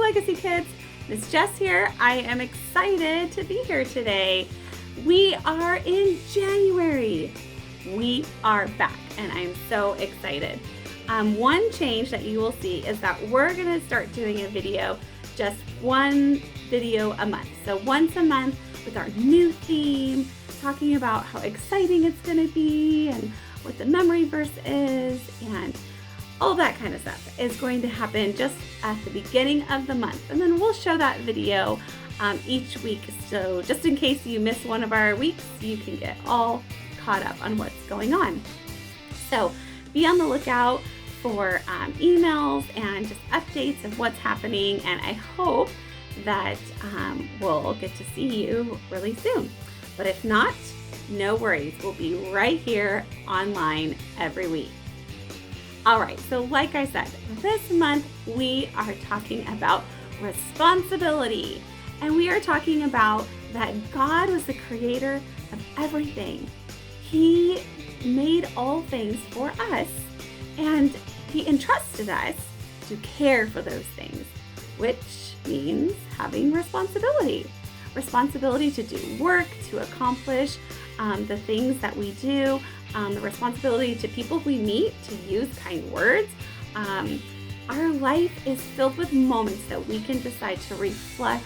Legacy Kids, Miss Jess here. I am excited to be here today. We are in January. We are back and I'm so excited. One change that you will see is that we're gonna start doing a video, just one video a month. So once a month with our new theme, talking about how exciting it's gonna be and what the memory verse is and all that kind of stuff is going to happen just at the beginning of the month. And then we'll show that video each week. So just in case you miss one of our weeks, you can get all caught up on what's going on. So be on the lookout for emails and just updates of what's happening. And I hope that we'll get to see you really soon. But if not, no worries. We'll be right here online every week. All right, so like I said, this month we are talking about responsibility. And we are talking about that God was the creator of everything. He made all things for us, and He entrusted us to care for those things, which means having responsibility. Responsibility to do work, to accomplish the things that we do, the responsibility to people we meet to use kind words. Our life is filled with moments that we can decide to reflect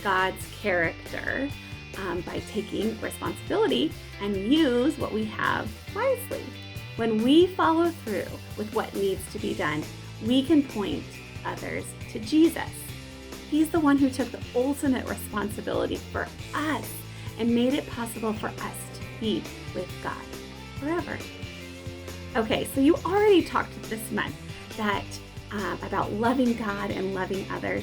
God's character by taking responsibility and use what we have wisely. When we follow through with what needs to be done, we can point others to Jesus. He's the one who took the ultimate responsibility for us and made it possible for us to be with God forever. Okay, so you already talked this month about loving God and loving others.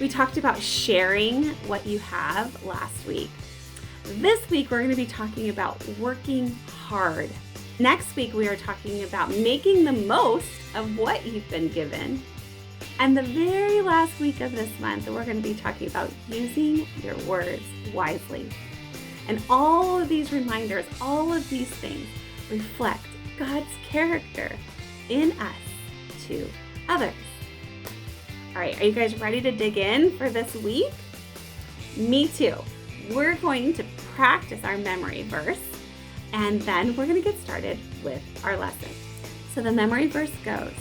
We talked about sharing what you have last week. This week, we're going to be talking about working hard. Next week, we are talking about making the most of what you've been given. And the very last week of this month, we're going to be talking about using your words wisely. And all of these reminders, all of these things reflect God's character in us to others. All right, are you guys ready to dig in for this week? Me too. We're going to practice our memory verse, and then we're going to get started with our lesson. So the memory verse goes,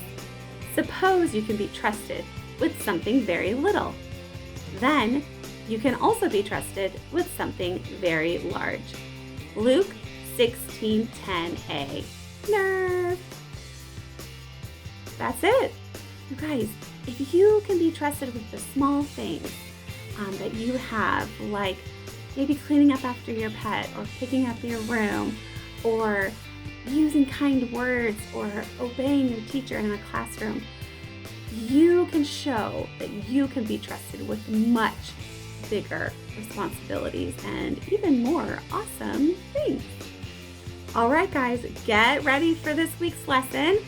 suppose you can be trusted with something very little. Then you can also be trusted with something very large. Luke 16:10a. Nerve. That's it. You guys, if you can be trusted with the small things that you have, like maybe cleaning up after your pet or picking up your room or using kind words or obeying your teacher in a classroom, you can show that you can be trusted with much bigger responsibilities and even more awesome things. All right, guys, get ready for this week's lesson,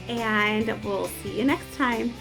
and we'll see you next time.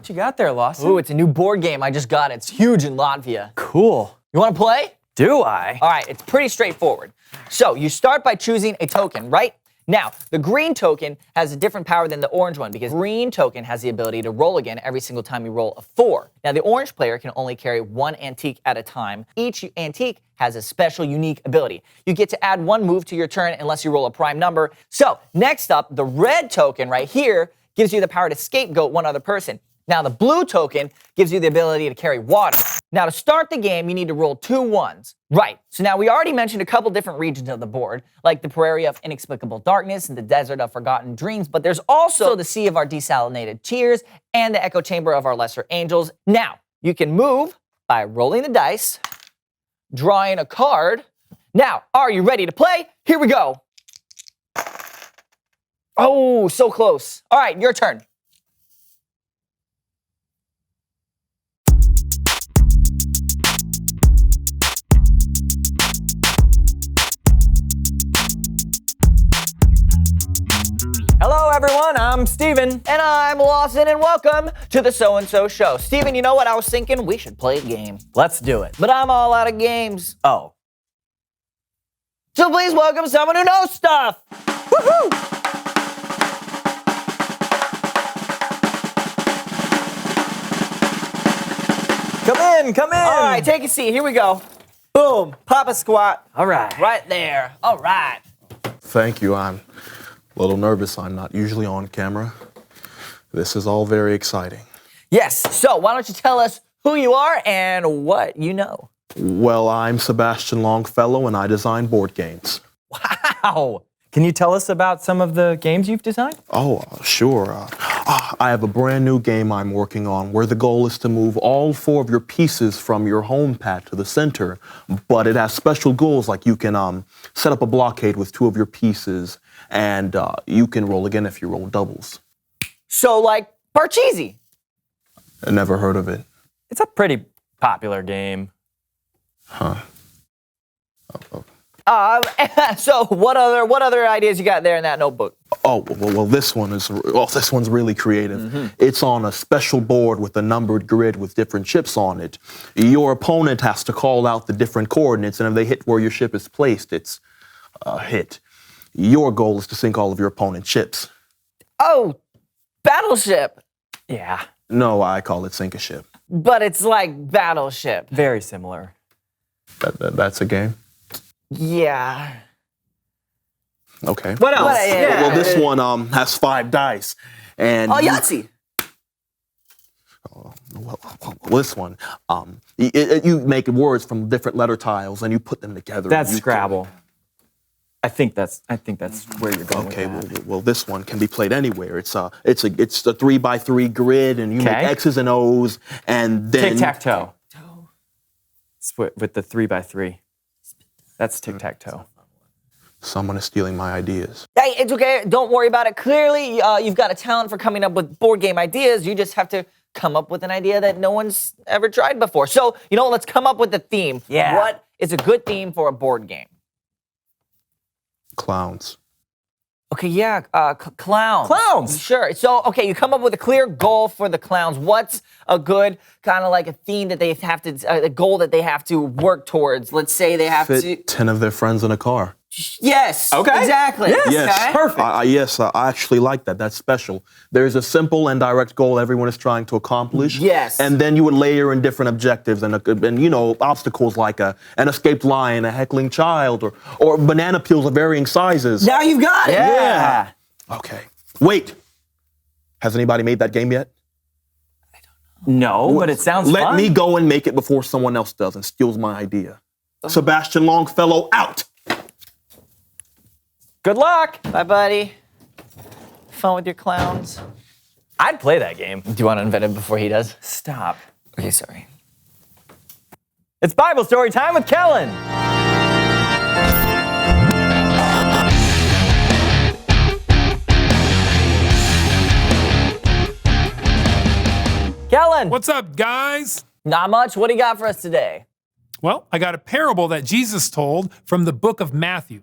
What you got there, Lawson? Ooh, it's a new board game. I just got it. It's huge in Latvia. Cool. You want to play? Do I? All right, it's pretty straightforward. So you start by choosing a token, right? Now, the green token has a different power than the orange one because green token has the ability to roll again every single time you roll a 4. Now, the orange player can only carry one antique at a time. Each antique has a special, unique ability. You get to add one move to your turn unless you roll a prime number. So, next up, the red token right here gives you the power to scapegoat one other person. Now, the blue token gives you the ability to carry water. Now, to start the game, you need to roll 2 ones. Right, so now we already mentioned a couple different regions of the board, like the Prairie of Inexplicable Darkness and the Desert of Forgotten Dreams, but there's also the Sea of our Desalinated Tears and the Echo Chamber of our Lesser Angels. Now, you can move by rolling the dice, drawing a card. Now, are you ready to play? Here we go. Oh, so close. All right, your turn. Hello, everyone. I'm Steven. And I'm Lawson, and welcome to the So and So Show. Steven, you know what? I was thinking we should play a game. Let's do it. But I'm all out of games. Oh. So please welcome someone who knows stuff. Woohoo! Come in, come in. All right, take a seat. Here we go. Boom. Pop a squat. All right. Right there. All right. Thank you. I'm a little nervous. I'm not usually on camera. This is all very exciting. Yes. So why don't you tell us who you are and what you know? Well, I'm Sebastian Longfellow, and I design board games. Wow. Can you tell us about some of the games you've designed? Oh, sure. I have a brand new game I'm working on where the goal is to move all 4 of your pieces from your home pad to the center, but it has special goals like you can set up a blockade with 2 of your pieces, and you can roll again if you roll doubles. So like Parcheesi. I never heard of it. It's a pretty popular game. Huh. So what other ideas you got there in that notebook? Oh, well, this one's really creative. Mm-hmm. It's on a special board with a numbered grid with different ships on it. Your opponent has to call out the different coordinates, and if they hit where your ship is placed, it's a hit. Your goal is to sink all of your opponent's ships. Oh, Battleship. Yeah, No, I call it sink a ship. But it's like Battleship. very similar. That's a game? Yeah. Okay. What else? Well, this one has 5 dice. And Oh, Yahtzee. Well, this one, you make words from different letter tiles and you put them together. That's You Scrabble. I think that's where you're going Okay, with that. well, this one can be played anywhere. It's a 3x3 grid, and you make Okay. X's and O's, and then Tic-tac-toe. It's with the 3x3. That's tic-tac-toe. Someone is stealing my ideas. Hey, it's okay. Don't worry about it. Clearly, you've got a talent for coming up with board game ideas. You just have to come up with an idea that no one's ever tried before. So, let's come up with a theme. Yeah. What is a good theme for a board game? Clowns. Okay, yeah, clowns. Clowns! Sure. So, okay, you come up with a clear goal for the clowns. What's a good kind of like a theme that they have to, a goal that they have to work towards? Let's say they have to. Fit 10 of their friends in a car. Yes. Okay. Exactly. Yes. Yes, Okay. Perfect. Yes, I actually like that. That's special. There's a simple and direct goal everyone is trying to accomplish. Yes. And then you would layer in different objectives and obstacles like an escaped lion, a heckling child, or banana peels of varying sizes. Now you've got it. Yeah. Okay. Wait. Has anybody made that game yet? No, but it sounds Let fun. me go and make it before someone else does and steals my idea. Sebastian Longfellow out. Good luck. Bye, buddy. Fun with your clowns. I'd play that game. Do you want to invent it before he does? Stop. Okay, sorry. It's Bible story time with Kellen. Kellen. What's up, guys? Not much. What do you got for us today? Well, I got a parable that Jesus told from the book of Matthew.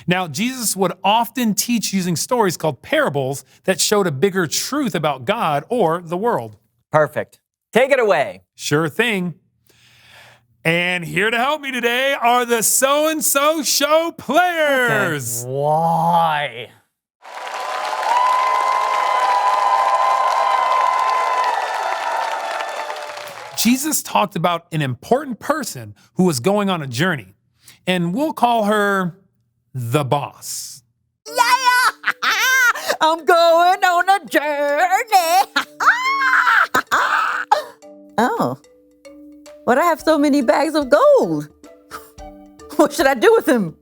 Now, Jesus would often teach using stories called parables that showed a bigger truth about God or the world. Perfect. Take it away. Sure thing. And here to help me today are the So-and-So Show players. Why? Jesus talked about an important person who was going on a journey, and we'll call her the boss. Yeah, I'm going on a journey. Oh, but I have so many bags of gold. What should I do with them?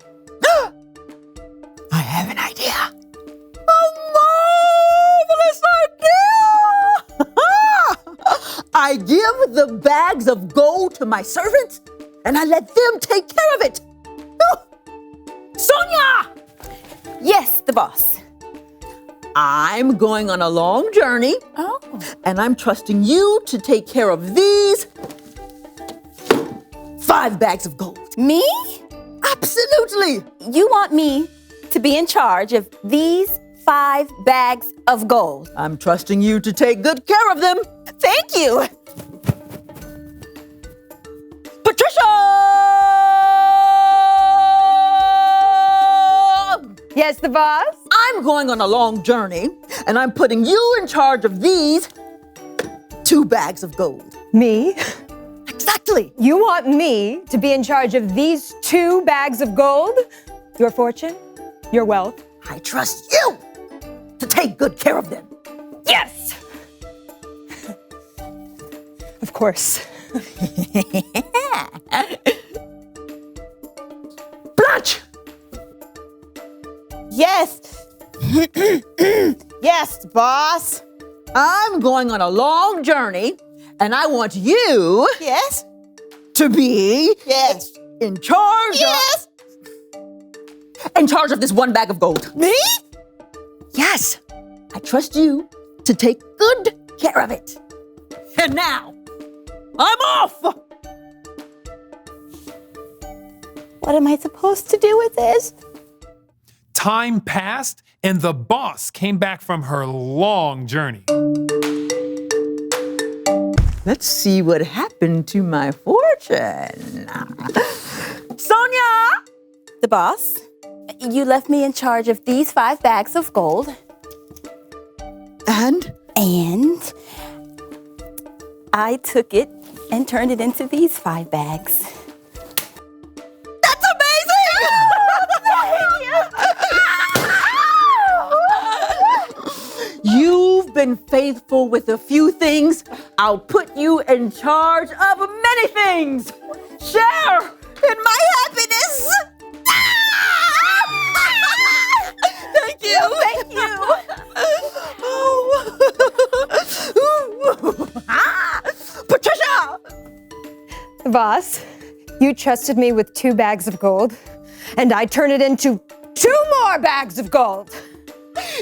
I have an idea. A marvelous idea! I give the bags of gold to my servants, and I let them take care of it. Sonia! Yes, the boss. I'm going on a long journey, Oh. and I'm trusting you to take care of these 5 bags of gold. Me? Absolutely! You want me to be in charge of these 5 bags of gold? I'm trusting you to take good care of them. Thank you. Patricia! Yes, the boss? I'm going on a long journey, and I'm putting you in charge of these 2 bags of gold. Me? Exactly. You want me to be in charge of these 2 bags of gold? Your fortune? Your wealth? I trust you to take good care of them. Yes! Of course. Blanche! Yes. Yes, boss. I'm going on a long journey, and I want you Yes. to be Yes. in charge Yes. in charge of this 1 bag of gold. Me? Yes, I trust you to take good care of it. And now, I'm off! What am I supposed to do with this? Time passed, and the boss came back from her long journey. Let's see what happened to my fortune. Sonia! The boss? You left me in charge of these 5 bags of gold. And? And I took it and turned it into these 5 bags. That's amazing! You've been faithful with a few things. I'll put you in charge of many things. Share in my happiness. Thank you. Thank you. Patricia! Boss, you trusted me with 2 bags of gold, and I turned it into 2 more bags of gold.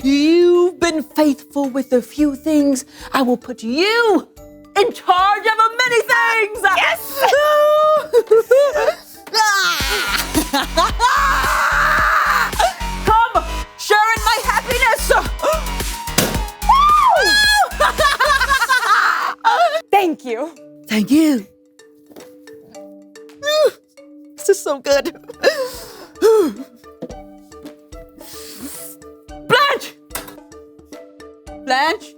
You've been faithful with a few things. I will put you in charge of many things. Yes! Come, share in my happiness. Thank you. Thank you. This is so good. Blanche! Blanche?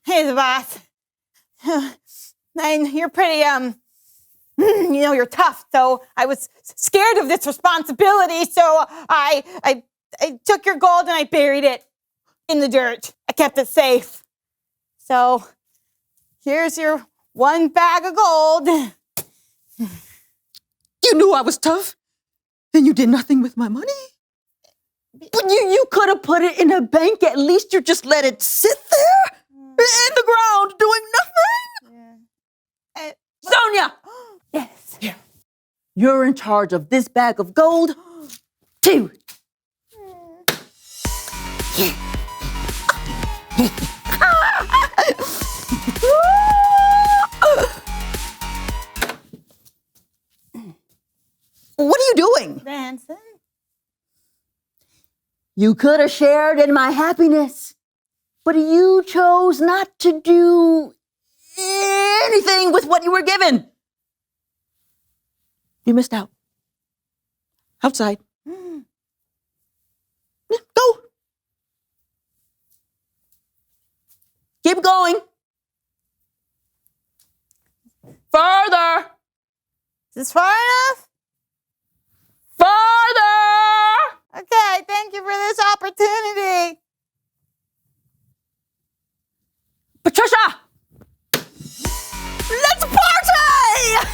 Hey, the boss. And you're pretty, you're tough. So I was scared of this responsibility. So I took your gold and I buried it in the dirt. I kept it safe. So here's your 1 bag of gold. You knew I was tough, and you did nothing with my money. But you could have put it in a bank. At least you just let it sit there in the ground doing nothing. Sonia! Yes. You're in charge of this bag of gold, too. What are you doing? Dancing. You could have shared in my happiness. but you chose not to do anything with what you were given. You missed out. Outside. Yeah, go. Keep going. Further. Is this far enough? Further. Okay, thank you for this opportunity. Patricia. Let's party.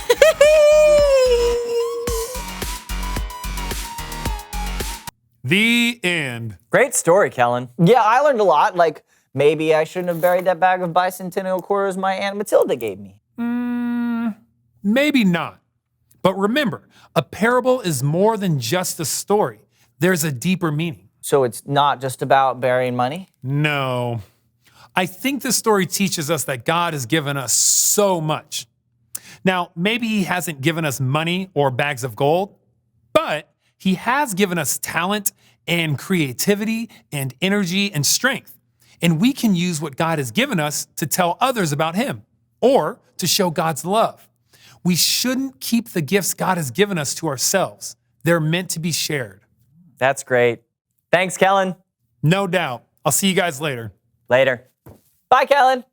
The end. Great story, Kellen. Yeah, I learned a lot. Like, maybe I shouldn't have buried that bag of bicentennial quarters my Aunt Matilda gave me. Maybe not. But remember, a parable is more than just a story. There's a deeper meaning. So it's not just about burying money? No. I think the story teaches us that God has given us so much. Now, maybe he hasn't given us money or bags of gold, but he has given us talent and creativity and energy and strength. And we can use what God has given us to tell others about him or to show God's love. We shouldn't keep the gifts God has given us to ourselves. They're meant to be shared. That's great. Thanks, Kellen. No doubt. I'll see you guys later. Later. Bye, Kellen.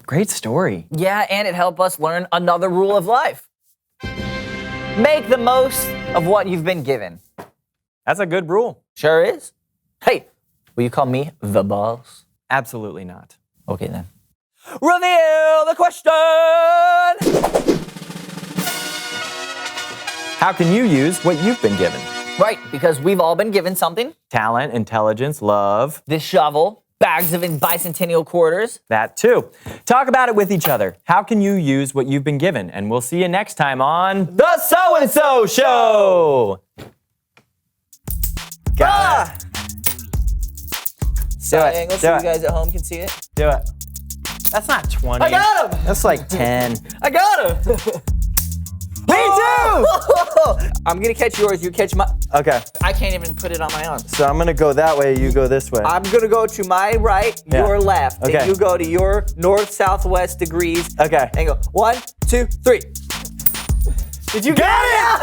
Great story. Yeah, and it helped us learn another rule of life. Make the most of what you've been given. That's a good rule. Sure is. Hey, will you call me the boss? Absolutely not. Okay, then. Reveal the question! How can you use what you've been given? Right, because we've all been given something. Talent, intelligence, love. This shovel, bags of bicentennial quarters. That too. Talk about it with each other. How can you use what you've been given? And we'll see you next time on The So-and-So Show. Got it. Side it, angle do so it. you guys at home can see it. Do it. That's not 20. I got him! That's like 10. I got him! Me too! I'm gonna catch yours, you catch my... Okay, I can't even put it on my arm. so I'm gonna go that way, you go this way. I'm gonna go to my right, Yeah. your left. Okay. And you go to your north-southwest degrees. Okay. And go 1, 2, 3. Did you get it?